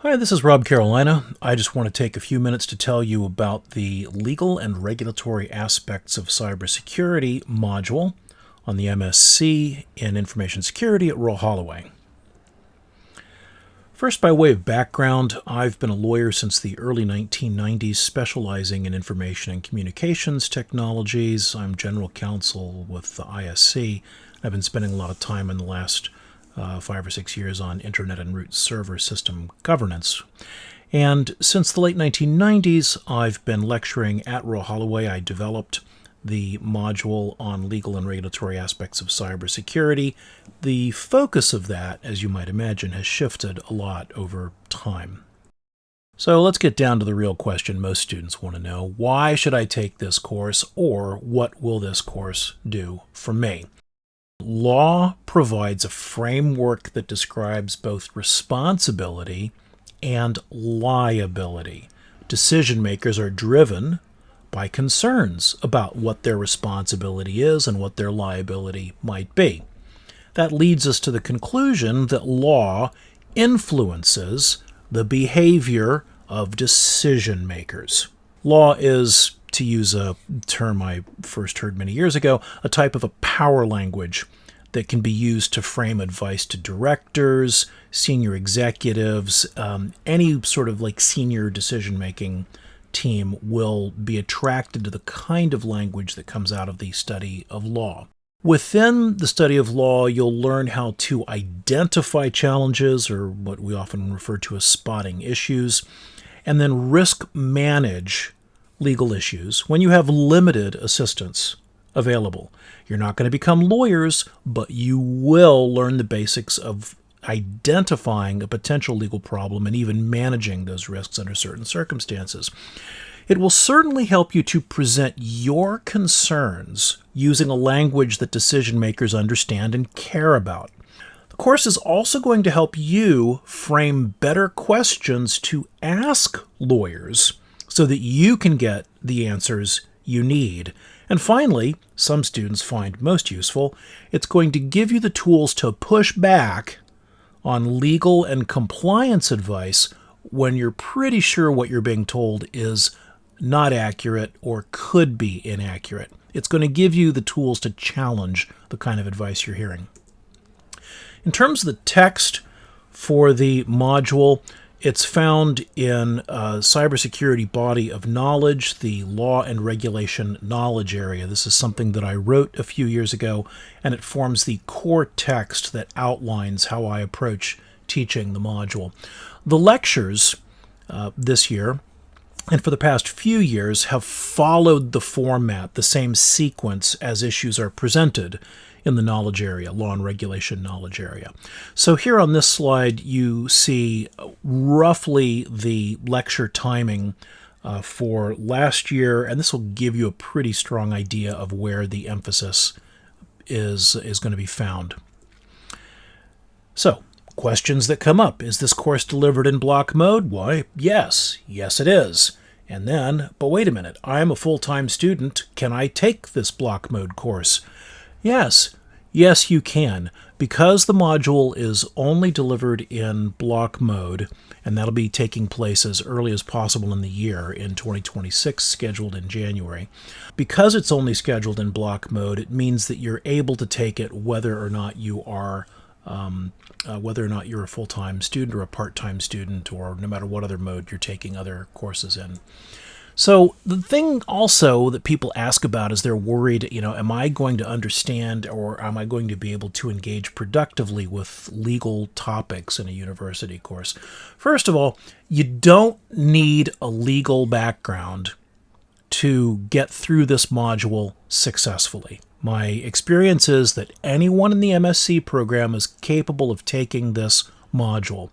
Hi, this is Rob Carolina. I just want to take a few minutes to tell you about the legal and regulatory aspects of cybersecurity module on the MSc in Information Security at Royal Holloway. First, by way of background, I've been a lawyer since the early 1990s, specializing in information and communications technologies. I'm general counsel with the ISC. I've been spending a lot of time in the last 5 or 6 years on Internet and root server system governance. And since the late 1990s, I've been lecturing at Royal Holloway. I developed the module on legal and regulatory aspects of cybersecurity. The focus of that, as you might imagine, has shifted a lot over time. So let's get down to the real question most students want to know. Why should I take this course, or what will this course do for me? Law provides a framework that describes both responsibility and liability. Decision makers are driven by concerns about what their responsibility is and what their liability might be. That leads us to the conclusion that law influences the behavior of decision makers. Law is, to use a term I first heard many years ago, a type of a power language that can be used to frame advice to directors, senior executives, any sort of like senior decision-making team will be attracted to the kind of language that comes out of the study of law. Within the study of law, you'll learn how to identify challenges, or what we often refer to as spotting issues, and then risk manage legal issues when you have limited assistance available. You're not going to become lawyers, but you will learn the basics of identifying a potential legal problem and even managing those risks under certain circumstances. It will certainly help you to present your concerns using a language that decision makers understand and care about. The course is also going to help you frame better questions to ask lawyers so that you can get the answers you need. And finally, some students find most useful, it's going to give you the tools to push back on legal and compliance advice when you're pretty sure what you're being told is not accurate or could be inaccurate. It's going to give you the tools to challenge the kind of advice you're hearing. In terms of the text for the module, it's found in a cybersecurity body of knowledge, the law and regulation knowledge area. This is something that I wrote a few years ago, and it forms the core text that outlines how I approach teaching the module. The lectures this year, and for the past few years, have followed the format, the same sequence as issues are presented in the knowledge area, law and regulation knowledge area. So here on this slide, you see roughly the lecture timing for last year, and this will give you a pretty strong idea of where the emphasis is going to be found. So, questions that come up. Is this course delivered in block mode? Why, yes. Yes, it is. And then, but wait a minute, I'm a full-time student. Can I take this block mode course? Yes, you can. Because the module is only delivered in block mode, and that'll be taking place as early as possible in the year, in 2026, scheduled in January. Because it's only scheduled in block mode, it means that you're able to take it whether or not you are a full-time student or a part-time student, or no matter what other mode you're taking other courses in. So the thing also that people ask about is they're worried, am I going to understand, or am I going to be able to engage productively with legal topics in a university course? First of all, you don't need a legal background to get through this module successfully. My experience is that anyone in the MSc program is capable of taking this module.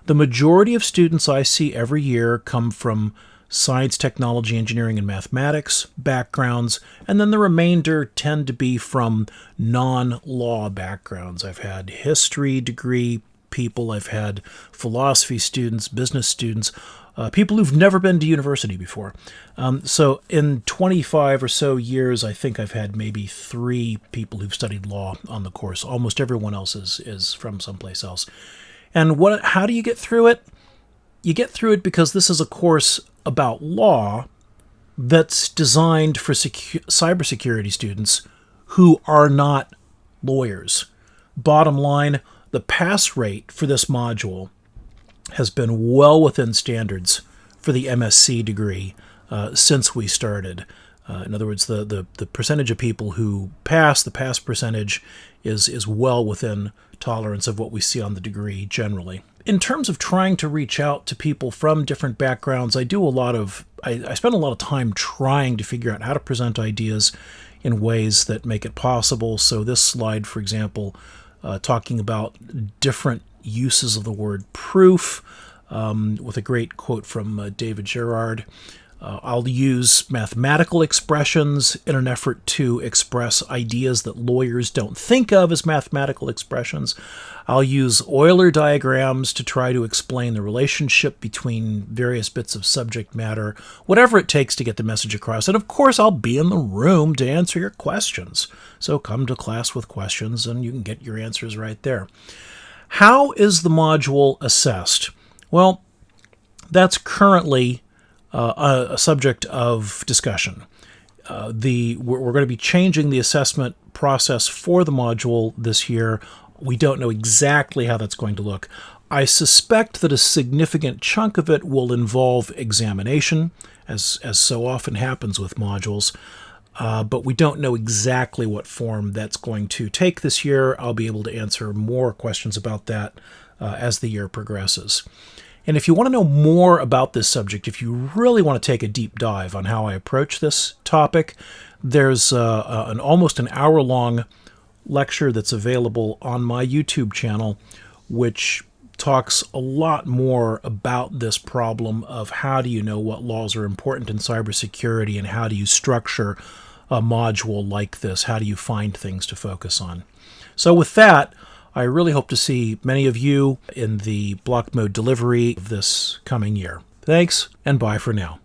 The majority of students I see every year come from science, technology, engineering, and mathematics backgrounds, and then the remainder tend to be from non-law backgrounds. I've had history degree people, I've had philosophy students, business students, people who've never been to university before. So in 25 or so years, I think I've had maybe 3 people who've studied law on the course. Almost everyone else is from someplace else. And how do you get through it? you get through it because this is a course about law that's designed for cybersecurity students who are not lawyers. Bottom line, the pass rate for this module has been well within standards for the MSc degree since we started. In other words, the percentage of people who pass, the pass percentage, is well within tolerance of what we see on the degree generally. In terms of trying to reach out to people from different backgrounds, I spend a lot of time trying to figure out how to present ideas in ways that make it possible. So this slide, for example, talking about different uses of the word proof, with a great quote from David Gerard. I'll use mathematical expressions in an effort to express ideas that lawyers don't think of as mathematical expressions. I'll use Euler diagrams to try to explain the relationship between various bits of subject matter, whatever it takes to get the message across. And of course, I'll be in the room to answer your questions. So come to class with questions and you can get your answers right there. How is the module assessed? Well, that's currently a subject of discussion. We're going to be changing the assessment process for the module this year. We don't know exactly how that's going to look. I suspect that a significant chunk of it will involve examination, as so often happens with modules, but we don't know exactly what form that's going to take this year. I'll be able to answer more questions about that as the year progresses. And if you want to know more about this subject, if you really want to take a deep dive on how I approach this topic, there's almost an hour-long lecture that's available on my YouTube channel, which talks a lot more about this problem of how do you know what laws are important in cybersecurity and how do you structure a module like this? How do you find things to focus on? So with that, I really hope to see many of you in the block mode delivery of this coming year. Thanks, and bye for now.